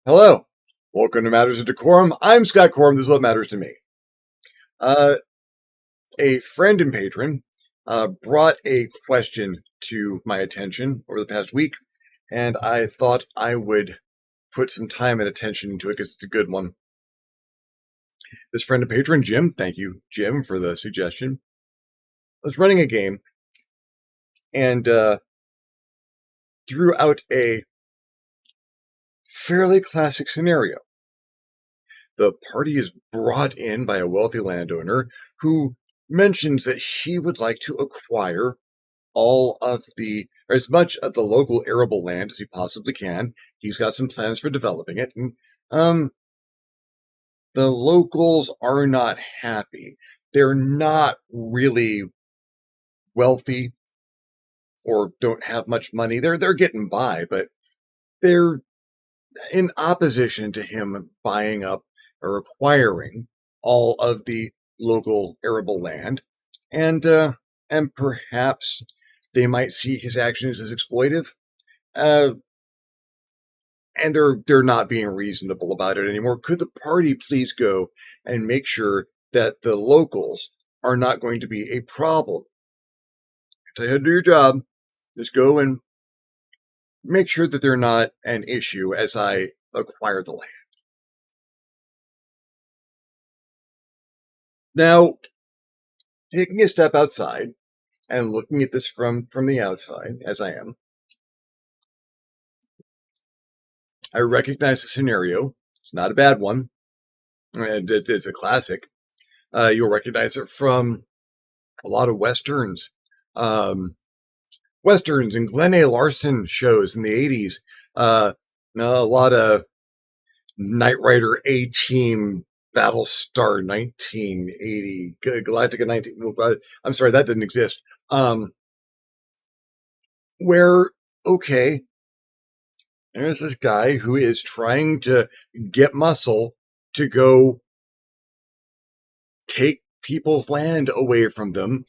Hello. Welcome to Matters of DeCorum. I'm Scott Corum. This is what matters to me. A friend and patron brought a question to my attention over the past week, and I thought I would put some time and attention into it because it's a good one. This friend and patron, Jim, thank you, Jim, for the suggestion, was running a game and threw out a fairly classic scenario. The party is brought in by a wealthy landowner who mentions that he would like to acquire as much of the local arable land as he possibly can. He's got some plans for developing it, and the locals are not happy. They're not really wealthy or don't have much money. They're getting by, but they're in opposition to him buying up or acquiring all of the local arable land, and perhaps they might see his actions as exploitive, and they're not being reasonable about it anymore. Could the party please go and make sure that the locals are not going to be a problem? Tell you how to do your job. Just go and make sure that they're not an issue as I acquire the land. Now, taking a step outside and looking at this from the outside, as I am, I recognize the scenario. It's not a bad one, and it's a classic. You'll recognize it from a lot of westerns. Westerns and Glenn A. Larson shows in the 80s. A lot of Knight Rider A-Team, Battlestar 1980, Galactica 19. I'm sorry, that didn't exist. Where, okay, there's this guy who is trying to get muscle to go take people's land away from them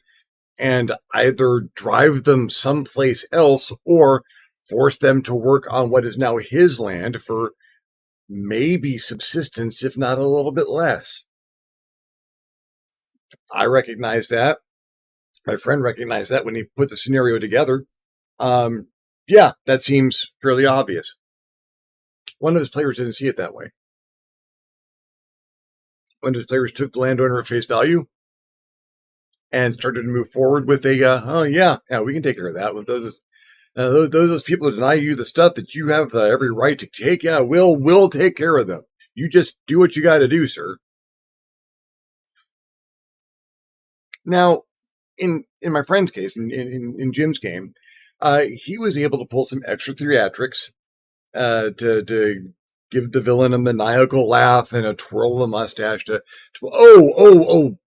and either drive them someplace else or force them to work on what is now his land for maybe subsistence, if not a little bit less. I recognize that. My friend recognized that when he put the scenario together. Yeah, that seems fairly obvious. One of his players didn't see it that way. One of his players took the landowner at face value and started to move forward with yeah, we can take care of that. With those people that deny you the stuff that you have every right to take, yeah, we'll take care of them. You just do what you got to do, sir. Now, in my friend's case, in Jim's game, he was able to pull some extra theatrics to give the villain a maniacal laugh and a twirl of the mustache to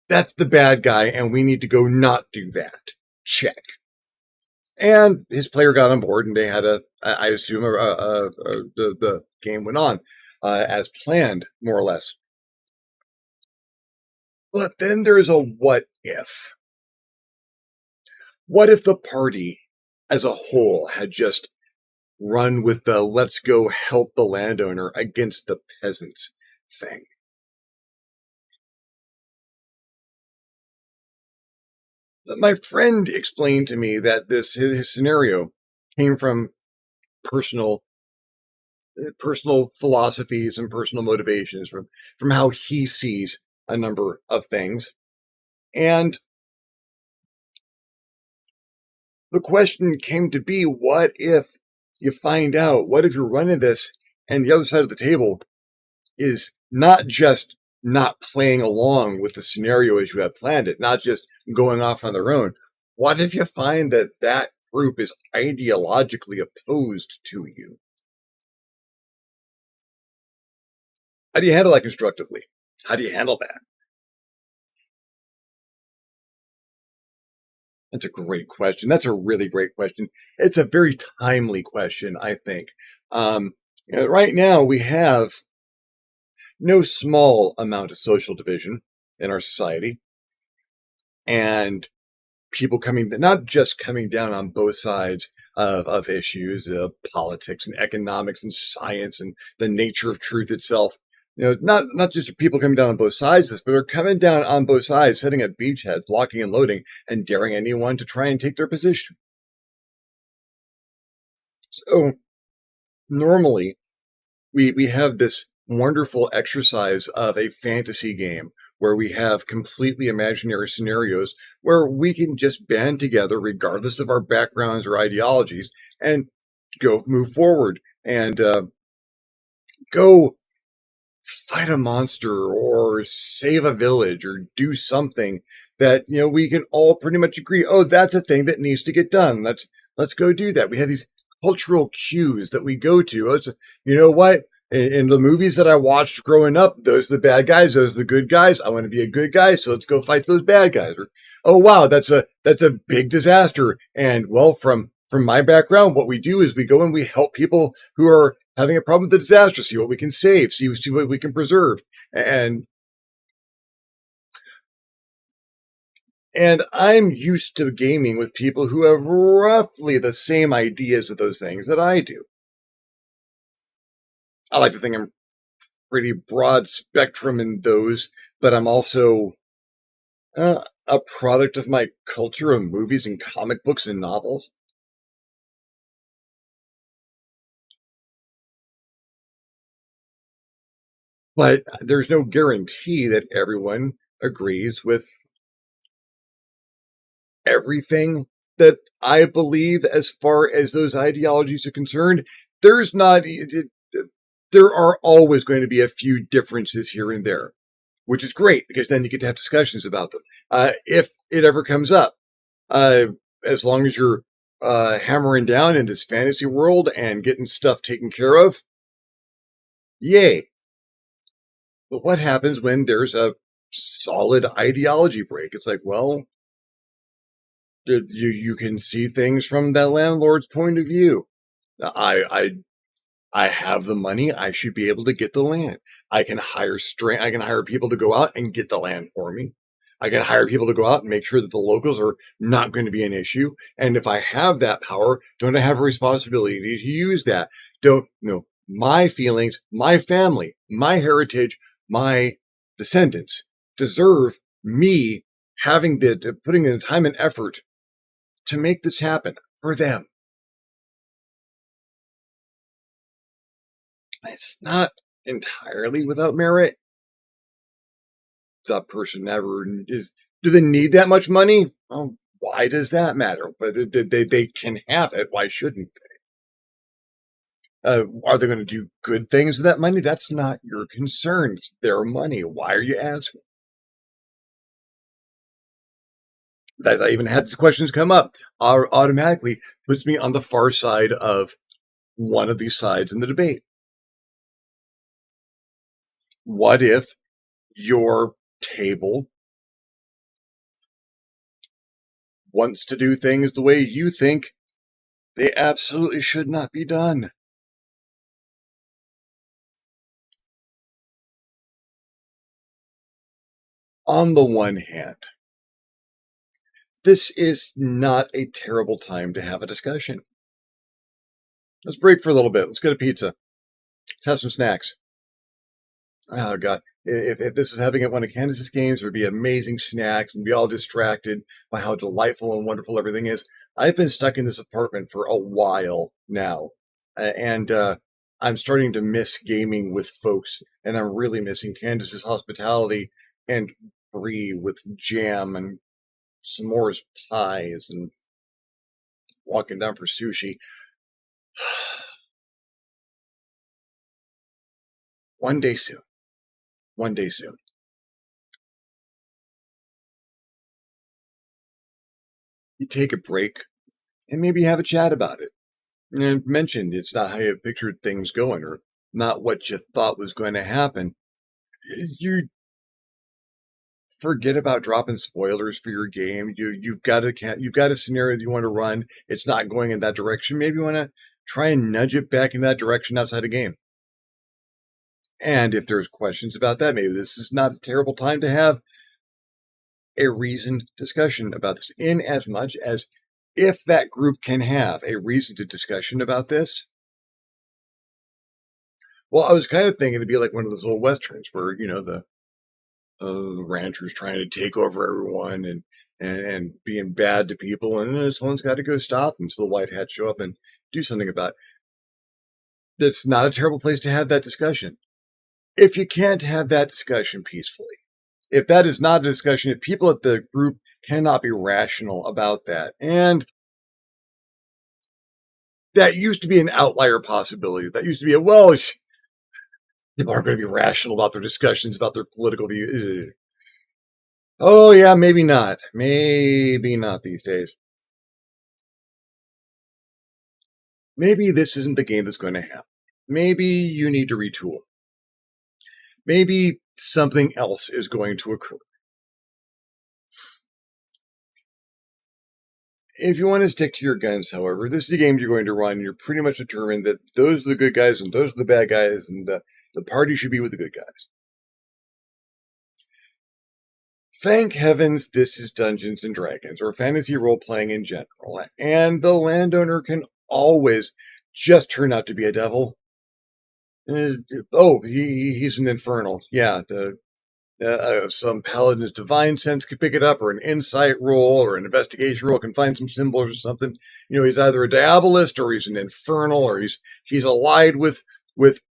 that's the bad guy, and we need to go not do that. Check. And his player got on board, and they had I assume, the game went on as planned, more or less. But then there's a what if. What if the party as a whole had just run with the let's go help the landowner against the peasants thing? My friend explained to me that his scenario came from personal philosophies and personal motivations from how he sees a number of things. And the question came to be, what if you find out, what if you're running this and the other side of the table is not just not playing along with the scenario as you had planned it, not just going off on their own? What if you find that group is ideologically opposed to you? How do you handle that constructively? How do you handle that? That's a great question. That's a really great question. It's a very timely question, I think. Right now, we have no small amount of social division in our society, and people not just coming down on both sides of issues, politics and economics and science and the nature of truth itself. Not just people coming down on both sides of this, but are coming down on both sides, sitting at beachheads, locking and loading, and daring anyone to try and take their position. So normally we have this wonderful exercise of a fantasy game where we have completely imaginary scenarios where we can just band together regardless of our backgrounds or ideologies and go move forward and go fight a monster or save a village or do something that we can all pretty much agree, oh, that's a thing that needs to get done. Let's go do that. We have these cultural cues that we go to. You know what, in the movies that I watched growing up, those are the bad guys, those are the good guys. I want to be a good guy, so let's go fight those bad guys. Or, oh wow, that's a big disaster. And well, from my background, what we do is we go and we help people who are having a problem with the disaster, see what we can save, see what we can preserve. And I'm used to gaming with people who have roughly the same ideas of those things that I do. I like to think I'm pretty broad spectrum in those, but I'm also a product of my culture of movies and comic books and novels. But there's no guarantee that everyone agrees with everything that I believe as far as those ideologies are concerned. There's not, there are always going to be a few differences here and there, which is great because then you get to have discussions about them. If it ever comes up, as long as you're hammering down in this fantasy world and getting stuff taken care of, yay. But what happens when there's a solid ideology break? It's like, well, you can see things from that landlord's point of view. I have the money. I should be able to get the land. I can hire people to go out and get the land for me. I can hire people to go out and make sure that the locals are not going to be an issue. And if I have that power, don't I have a responsibility to use that? Don't no my feelings, my family, my heritage, my descendants deserve me having putting in the time and effort to make this happen for them. It's not entirely without merit. That person never is. Do they need that much money? Well, why does that matter? But they can have it. Why shouldn't they? Are they going to do good things with that money? That's not your concern. It's their money. Why are you asking? That I even had these questions come up automatically puts me on the far side of one of these sides in the debate. What if your table wants to do things the way you think they absolutely should not be done? On the one hand, this is not a terrible time to have a discussion. Let's break for a little bit. Let's go to pizza. Let's have some snacks. Oh God! If this was having at one of Candace's games, there would be amazing snacks and be all distracted by how delightful and wonderful everything is. I've been stuck in this apartment for a while now, and I'm starting to miss gaming with folks, and I'm really missing Candace's hospitality and brie with jam and s'mores pies and walking down for sushi. One day soon. One day soon. You take a break and maybe have a chat about it. And mentioned it's not how you pictured things going or not what you thought was going to happen. You forget about dropping spoilers for your game. You've got a scenario that you want to run. It's not going in that direction. Maybe you want to try and nudge it back in that direction outside the game. And if there's questions about that, maybe this is not a terrible time to have a reasoned discussion about this, in as much as if that group can have a reasoned discussion about this. Well, I was kind of thinking it'd be like one of those little westerns where, the ranchers trying to take over everyone and being bad to people, and someone's got to go stop them. So the white hats show up and do something about it. That's not a terrible place to have that discussion. If you can't have that discussion peacefully, if that is not a discussion, if people at the group cannot be rational about that, and that used to be an outlier possibility. That used to be people aren't going to be rational about their discussions about their political views. Oh, yeah, maybe not. Maybe not these days. Maybe this isn't the game that's going to happen. Maybe you need to retool. Maybe something else is going to occur. If you want to stick to your guns, however, this is a game you're going to run, and you're pretty much determined that those are the good guys and those are the bad guys, and the party should be with the good guys. Thank heavens this is Dungeons and Dragons, or fantasy role-playing in general, and the landowner can always just turn out to be a devil. He's an infernal. Yeah, some paladin's divine sense could pick it up, or an insight roll, or an investigation roll can find some symbols or something. He's either a diabolist, or he's an infernal, or he's allied with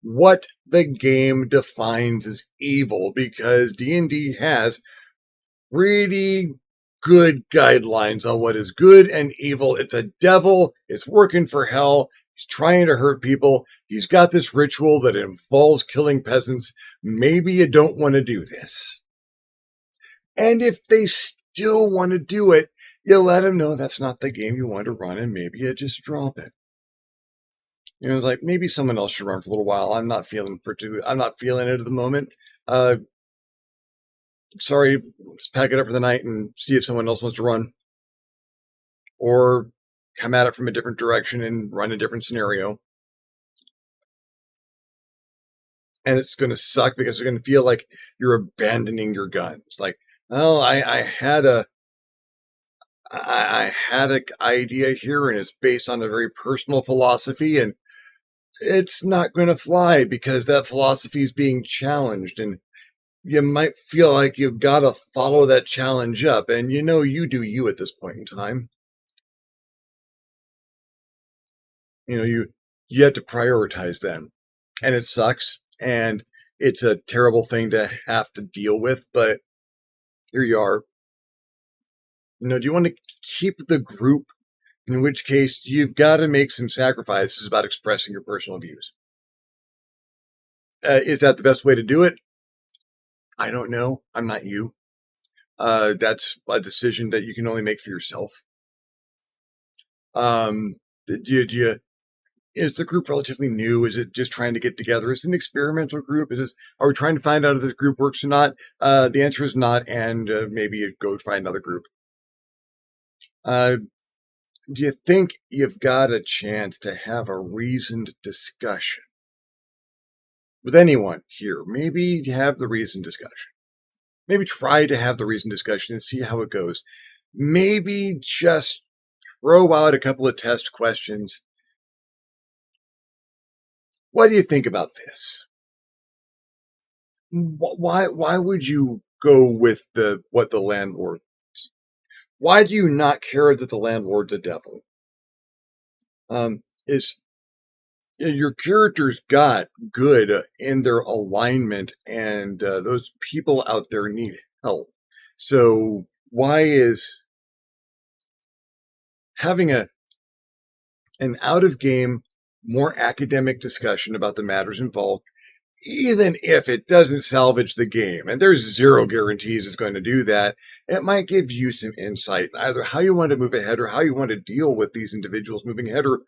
what the game defines as evil, because D&D has pretty good guidelines on what is good and evil. It's a devil. It's working for hell. He's trying to hurt people. He's got this ritual that involves killing peasants. Maybe you don't want to do this. And if they still want to do it, you let them know that's not the game you want to run, and maybe you just drop it. Like maybe someone else should run for a little while. I'm not feeling it at the moment. Sorry, let's pack it up for the night and see if someone else wants to run. Or come at it from a different direction and run a different scenario. And it's going to suck because you're going to feel like you're abandoning your guns. Like, oh, I had an idea here, and it's based on a very personal philosophy, and it's not going to fly because that philosophy is being challenged, and you might feel like you've got to follow that challenge up, and you do you at this point in time. You have to prioritize them, and it sucks, and it's a terrible thing to have to deal with, but here you are. Do you want to keep the group? In which case, you've got to make some sacrifices about expressing your personal views. Is that the best way to do it? I don't know. I'm not you. That's a decision that you can only make for yourself. Is the group relatively new? Is it just trying to get together? Is it an experimental group? Are we trying to find out if this group works or not? The answer is not, and maybe you go find another group. Do you think you've got a chance to have a reasoned discussion with anyone here? Maybe have the reasoned discussion. Maybe try to have the reasoned discussion and see how it goes. Maybe just throw out a couple of test questions. What do you think about this? Why would you go with what the landlord wants? Why do you not care that the landlord's a devil? Is your characters got good in their alignment, and those people out there need help. So why is having an out of game, more academic discussion about the matters involved, even if it doesn't salvage the game, and there's zero guarantees it's going to do that, it might give you some insight, either how you want to move ahead or how you want to deal with these individuals moving ahead, or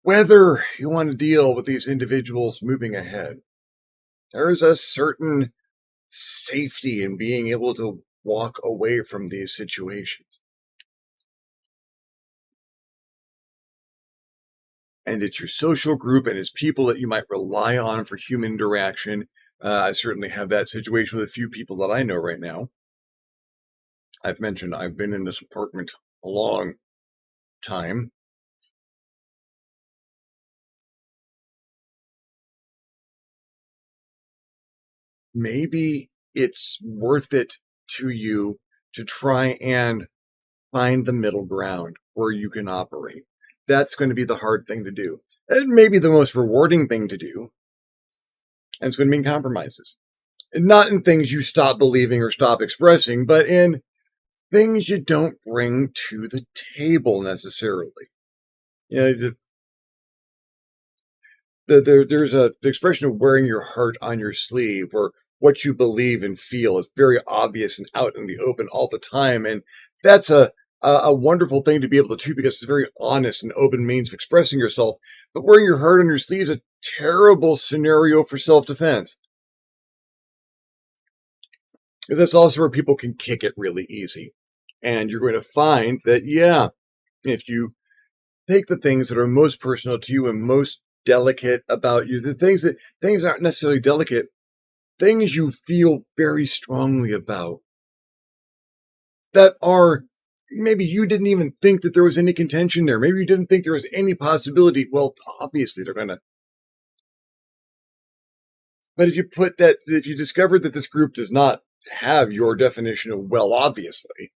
whether you want to deal with these individuals moving ahead. There is a certain safety in being able to walk away from these situations. And it's your social group and it's people that you might rely on for human interaction. I certainly have that situation with a few people that I know right now. I've mentioned I've been in this apartment a long time, maybe it's worth it to you to try and find the middle ground where you can operate. That's going to be the hard thing to do. And maybe the most rewarding thing to do. And it's going to mean compromises. And not in things you stop believing or stop expressing, but in things you don't bring to the table necessarily. You know, there's the expression of wearing your heart on your sleeve, or what you believe and feel is very obvious and out in the open all the time. And that's a wonderful thing to be able to do because it's a very honest and open means of expressing yourself. But wearing your heart on your sleeve is a terrible scenario for self-defense. Because that's also where people can kick it really easy. And you're going to find that, yeah, if you take the things that are most personal to you and most delicate about you, the things aren't necessarily delicate, things you feel very strongly about, that are, maybe you didn't even think that there was any contention there. Maybe you didn't think there was any possibility. Well, obviously they're going to. But if you discover that this group does not have your definition of well, obviously,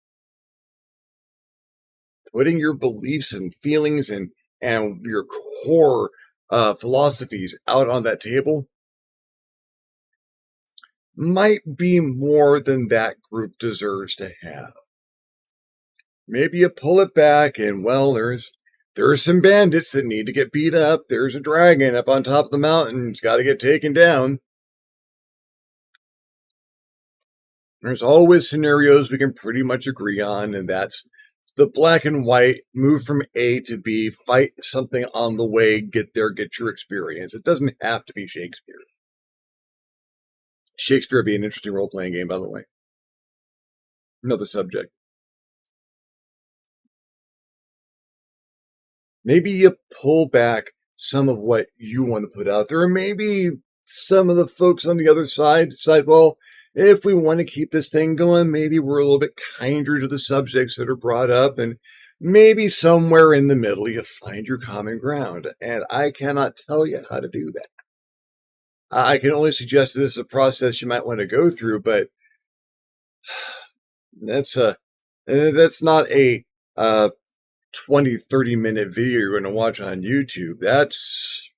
putting your beliefs and feelings and your core philosophies out on that table might be more than that group deserves to have. Maybe you pull it back and, well, there's some bandits that need to get beat up. There's a dragon up on top of the mountain. It's got to get taken down. There's always scenarios we can pretty much agree on, and that's the black and white, move from A to B, fight something on the way, get there, get your experience. It doesn't have to be Shakespeare. Shakespeare would be an interesting role-playing game, by the way. Another subject. Maybe you pull back some of what you want to put out there, or maybe some of the folks on the other side decide, well, if we want to keep this thing going, maybe we're a little bit kinder to the subjects that are brought up, and maybe somewhere in the middle you find your common ground. And I cannot tell you how to do that. I can only suggest that this is a process you might want to go through, but that's not a 20, 30-minute video you're going to watch on YouTube. That's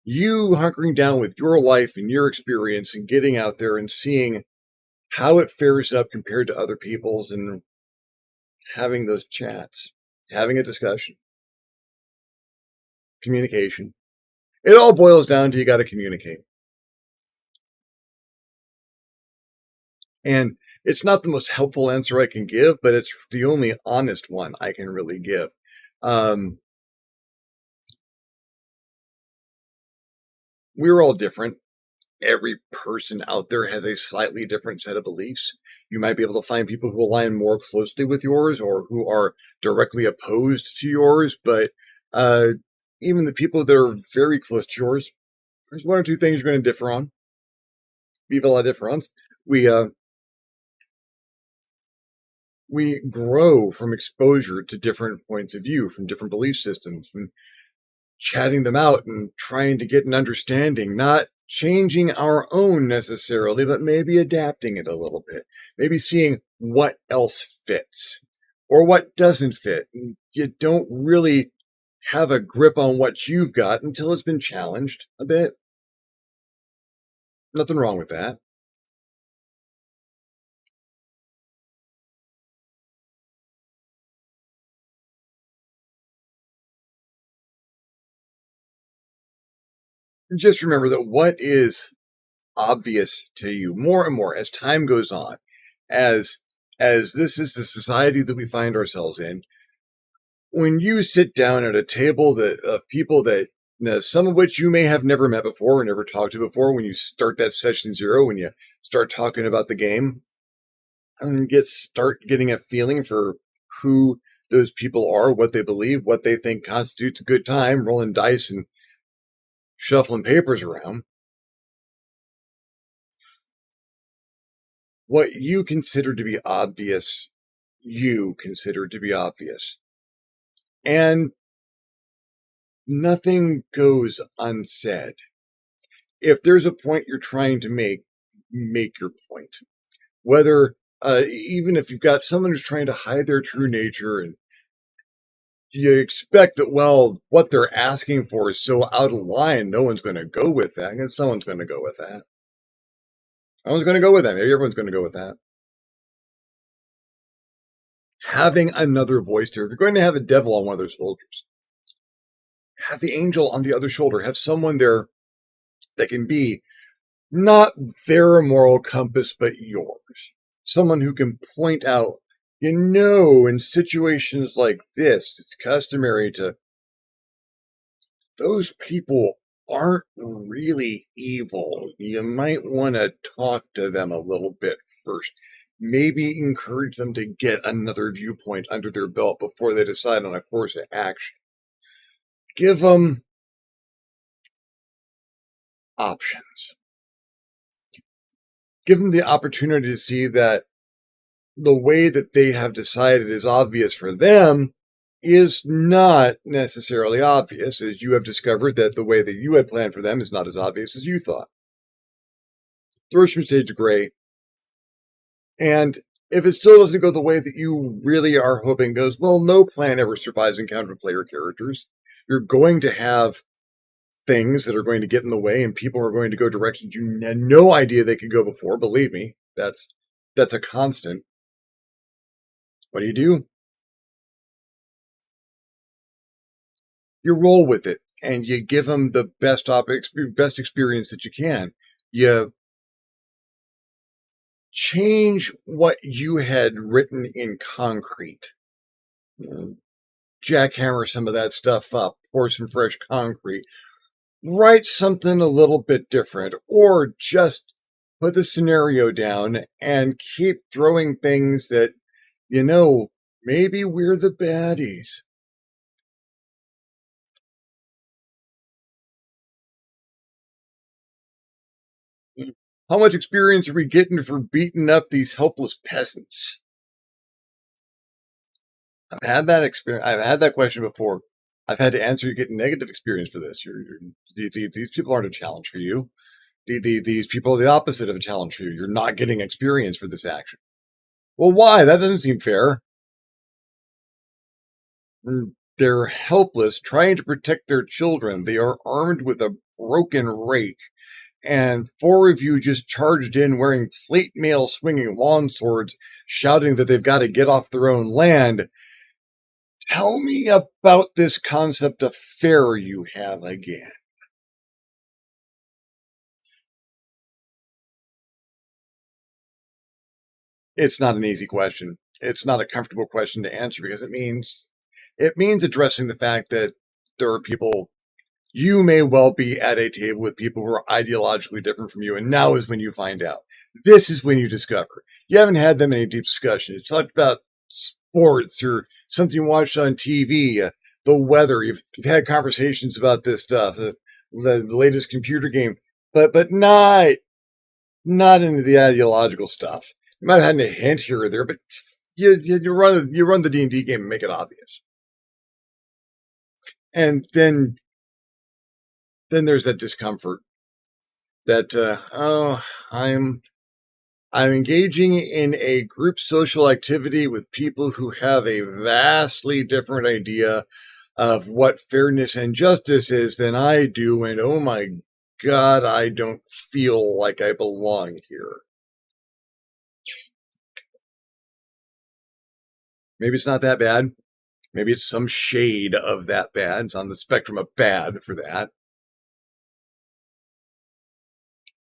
you hunkering down with your life and your experience and getting out there and seeing how it fares up compared to other people's and having those chats, having a discussion. Communication. It all boils down to you got to communicate. And it's not the most helpful answer I can give, but it's the only honest one I can really give. We're all different. Every person out there has a slightly different set of beliefs. You might be able to find people who align more closely with yours or who are directly opposed to yours, but even the people that are very close to yours, there's one or two things you're going to differ on. Vive la différence. We grow from exposure to different points of view, from different belief systems, from chatting them out and trying to get an understanding, not changing our own necessarily, but maybe adapting it a little bit, maybe seeing what else fits or what doesn't fit. And you don't really have a grip on what you've got until it's been challenged a bit. Nothing wrong with that. Just remember that what is obvious to you more and more as time goes on, as this is the society that we find ourselves in, when you sit down at a table that of people that some of which you may have never met before or never talked to before, when you start that session zero, when you start talking about the game, and start getting a feeling for who those people are, what they believe, what they think constitutes a good time, rolling dice and shuffling papers around. What you consider to be obvious, you consider to be obvious. And nothing goes unsaid. If there's a point you're trying to make your point. Whether, even if you've got someone who's trying to hide their true nature and you expect that, well, what they're asking for is so out of line, no one's going to go with that. And someone's going to go with that. Someone's going to go with that. Maybe everyone's going to go with that. Having another voice there. If you're going to have a devil on one of their shoulders, have the angel on the other shoulder. Have someone there that can be not their moral compass, but yours. Someone who can point out, in situations like this, it's customary to, those people aren't really evil. You might want to talk to them a little bit first. Maybe encourage them to get another viewpoint under their belt before they decide on a course of action. Give them options. Give them the opportunity to see that the way that they have decided is obvious for them is not necessarily obvious, as you have discovered that the way that you had planned for them is not as obvious as you thought. Throw some shades of gray. And if it still doesn't go the way that you really are hoping goes, well, no plan ever survives encounter player characters. You're going to have things that are going to get in the way, and people are going to go directions you had no idea they could go before. Believe me, that's a constant. What do? You roll with it, and you give them the best experience that you can. You change what you had written in concrete. Jackhammer some of that stuff up, pour some fresh concrete, write something a little bit different, or just put the scenario down and keep throwing things that, maybe we're the baddies. How much experience are we getting for beating up these helpless peasants? I've had that experience. I've had that question before. I've had to answer. You get negative experience for this. These people aren't a challenge for you. These people are the opposite of a challenge for you. You're not getting experience for this action. Well, why? That doesn't seem fair. They're helpless, trying to protect their children. They are armed with a broken rake. And four of you just charged in wearing plate mail swinging lawn swords, shouting that they've got to get off their own land. Tell me about this concept of fair you have again. It's not an easy question. It's not a comfortable question to answer because it means addressing the fact that there are people. You may well be at a table with people who are ideologically different from you, and now is when you find out. This is when you discover. You haven't had that many deep discussions. It's talked about sports or something you watched on TV, the weather. You've had conversations about this stuff, the latest computer game, but not into the ideological stuff. You might have had a hint here or there, but you run the D&D game and make it obvious. And then there's that discomfort that I'm engaging in a group social activity with people who have a vastly different idea of what fairness and justice is than I do, and oh my God, I don't feel like I belong here. Maybe it's not that bad. Maybe it's some shade of that bad. It's on the spectrum of bad for that.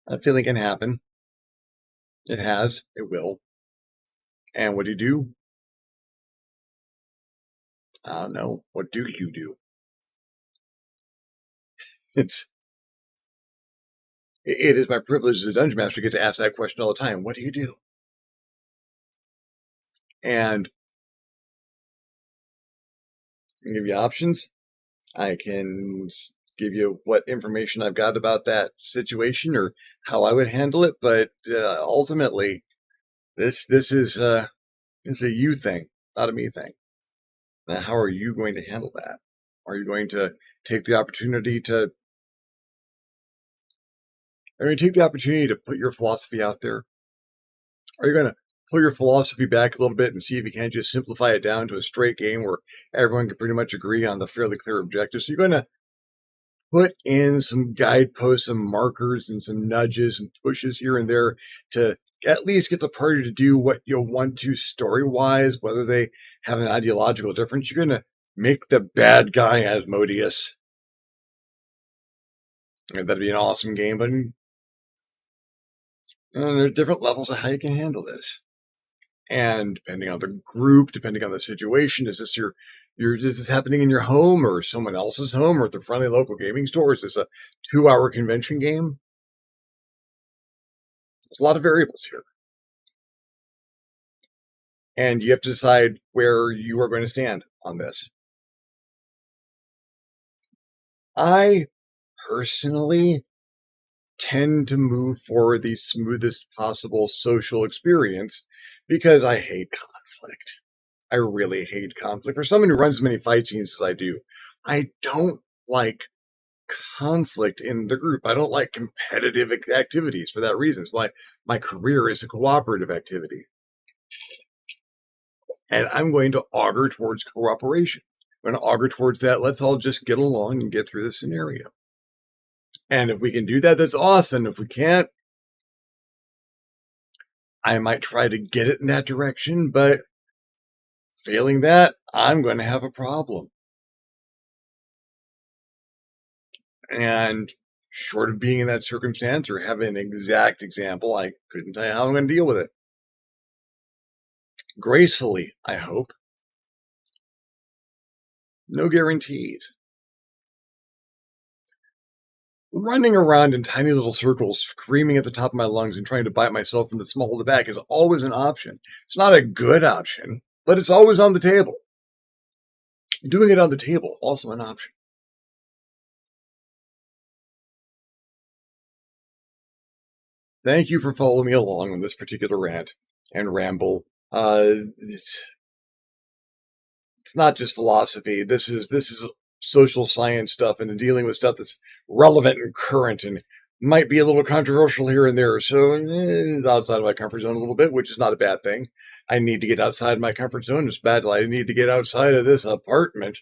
That feeling can happen. It has. It will. And what do? I don't know. What do you do? It is my privilege as a dungeon master to get to ask that question all the time. What do you do? And I can give you options. I can give you what information I've got about that situation or how I would handle it. But ultimately, this is a you thing, not a me thing. Now, how are you going to handle that? Are you going to take the opportunity to put your philosophy out there? Are you going to pull your philosophy back a little bit and see if you can't just simplify it down to a straight game where everyone can pretty much agree on the fairly clear objectives? So you're going to put in some guideposts, some markers, and some nudges and pushes here and there to at least get the party to do what you'll want to story-wise, whether they have an ideological difference. You're going to make the bad guy Asmodeus. That'd be an awesome game, but there are different levels of how you can handle this. And depending on the group, depending on the situation, is this is this happening in your home or someone else's home or at the friendly local gaming store? Is this a 2-hour convention game? There's a lot of variables here. And you have to decide where you are going to stand on this. I personally tend to move for the smoothest possible social experience because I hate conflict. I really hate conflict. For someone who runs as many fight scenes as I do, I don't like conflict in the group. I don't like competitive activities for that reason. It's why my career is a cooperative activity. And I'm going to augur towards cooperation. I'm going to augur towards that. Let's all just get along and get through this scenario. And if we can do that, that's awesome. If we can't, I might try to get it in that direction, but failing that, I'm going to have a problem. And short of being in that circumstance or having an exact example, I couldn't tell you how I'm going to deal with it. Gracefully, I hope. No guarantees. Running around in tiny little circles, screaming at the top of my lungs and trying to bite myself in the small of the back is always an option. It's not a good option, but it's always on the table. Doing it on the table, also an option. Thank you for following me along on this particular rant and ramble. It's not just philosophy. This is social science stuff and dealing with stuff that's relevant and current and might be a little controversial here and there. So it's outside of my comfort zone a little bit, which is not a bad thing. I need to get outside my comfort zone. It's bad. I need to get outside of this apartment.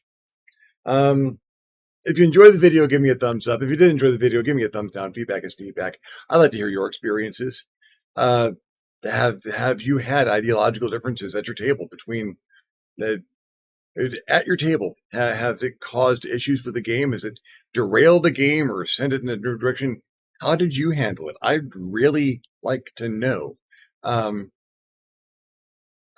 If you enjoyed the video, give me a thumbs up. If you did enjoy the video, give me a thumbs down. Feedback is feedback. I'd like to hear your experiences. Have you had ideological differences at your table between at your table? Has it caused issues with the game? Has it derailed the game or sent it in a new direction? How did you handle it? I'd really like to know.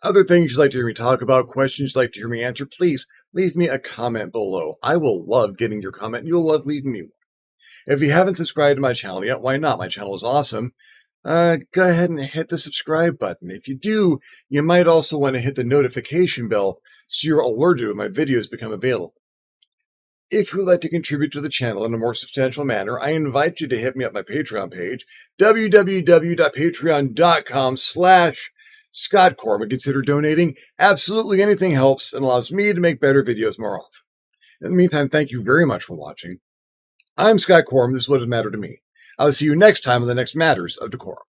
Other things you'd like to hear me talk about, questions you'd like to hear me answer, please leave me a comment below. I will love getting your comment, and you'll love leaving me one. If you haven't subscribed to my channel yet, why not? My channel is awesome. Go ahead and hit the subscribe button. If you do, you might also want to hit the notification bell so you're alerted when my videos become available. If you would like to contribute to the channel in a more substantial manner, I invite you to hit me up my Patreon page, www.patreon.com/ScottCorum, and consider donating. Absolutely anything helps and allows me to make better videos more often. In the meantime, thank you very much for watching. I'm Scott Corum. This is what has mattered to me. I'll see you next time on the next Matters of DeCorum.